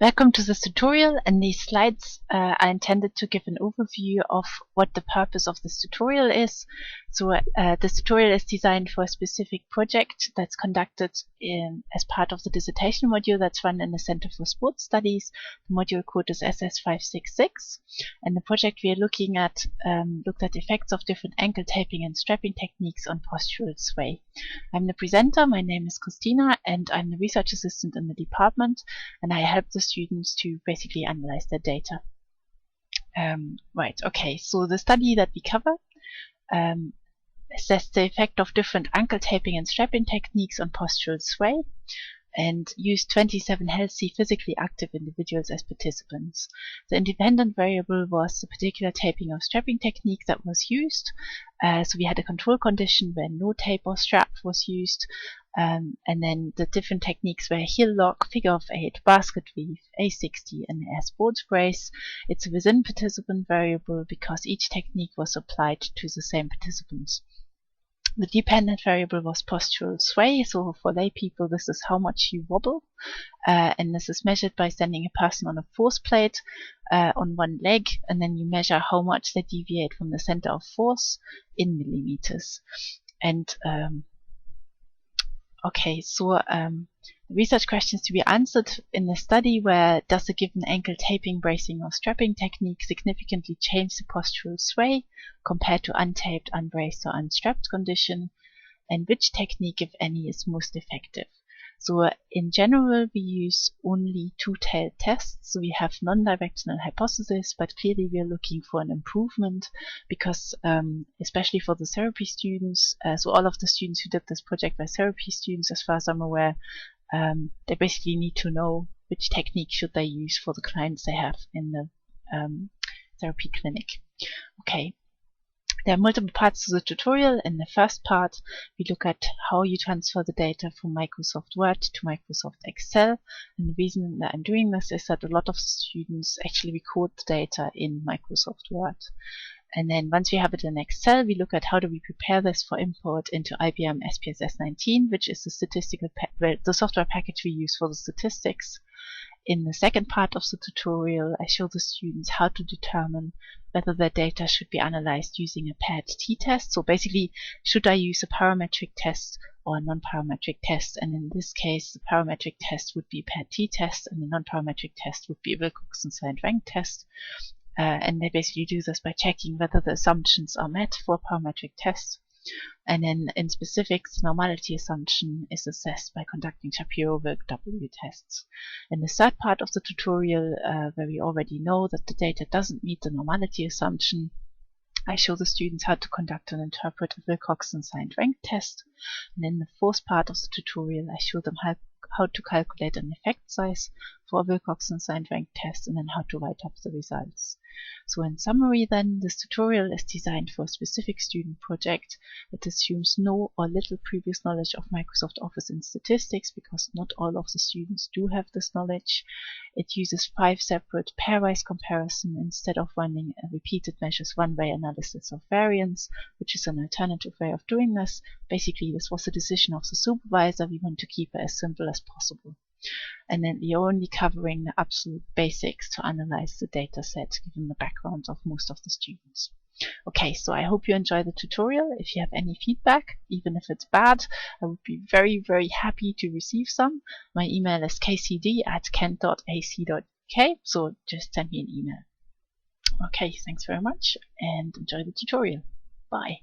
Welcome to this tutorial, and these slides are intended to give an overview of what the purpose of this tutorial is. So this tutorial is designed for a specific project that's conducted as part of the dissertation module that's run in the Center for Sports Studies. The module code is SS566, and the project we are looking at looked at effects of different ankle taping and strapping techniques on postural sway. I'm the presenter, my name is Christina, and I'm the research assistant in the department, and I help the students to basically analyze their data. So the study that we cover assessed the effect of different ankle taping and strapping techniques on postural sway, and used 27 healthy, physically active individuals as participants. The independent variable was the particular taping or strapping technique that was used. So we had a control condition where no tape or strap was used, and then the different techniques were heel lock, figure of 8, basket weave, A60, and air sports brace. It's a within participant variable because each technique was applied to the same participants. The dependent variable was postural sway, so for lay people this is how much you wobble, and this is measured by standing a person on a force plate on one leg, and then you measure how much they deviate from the center of force in millimeters. And research questions to be answered in the study were: does a given ankle taping, bracing, or strapping technique significantly change the postural sway compared to untaped, unbraced, or unstrapped condition? And which technique, if any, is most effective? So in general, we use only two-tailed tests. So we have non-directional hypothesis, but clearly we are looking for an improvement because, especially for the therapy students, so all of the students who did this project were therapy students, as far as I'm aware. They basically need to know which technique should they use for the clients they have in the therapy clinic. Okay. There are multiple parts to the tutorial. In the first part, we look at how you transfer the data from Microsoft Word to Microsoft Excel. And the reason that I'm doing this is that a lot of students actually record the data in Microsoft Word. And then once we have it in Excel, we look at how do we prepare this for import into IBM SPSS 19, which is the software package we use for the statistics. In the second part of the tutorial, I show the students how to determine whether their data should be analyzed using a paired t-test. So basically, should I use a parametric test or a non-parametric test? And in this case, the parametric test would be a paired t-test, and the non-parametric test would be a Wilcoxon-signed rank test. And they basically do this by checking whether the assumptions are met for a parametric test. And then in specifics, the normality assumption is assessed by conducting Shapiro-Wilk W tests. In the third part of the tutorial, where we already know that the data doesn't meet the normality assumption, I show the students how to conduct and interpret a Wilcoxon-signed rank test. And in the fourth part of the tutorial, I show them how to calculate an effect size for a Wilcoxon-signed rank test, and then how to write up the results. So in summary then, this tutorial is designed for a specific student project that assumes no or little previous knowledge of Microsoft Office and statistics, because not all of the students do have this knowledge. It uses 5 separate pairwise comparison instead of running a repeated measures one-way analysis of variance, which is an alternative way of doing this. Basically, this was a decision of the supervisor. We want to keep it as simple as possible. And then we are only covering the absolute basics to analyze the data set, given the background of most of the students. Okay, so I hope you enjoy the tutorial. If you have any feedback, even if it's bad, I would be very, very happy to receive some. My email is kcd@kent.ac.uk, so just send me an email. Okay, thanks very much and enjoy the tutorial. Bye.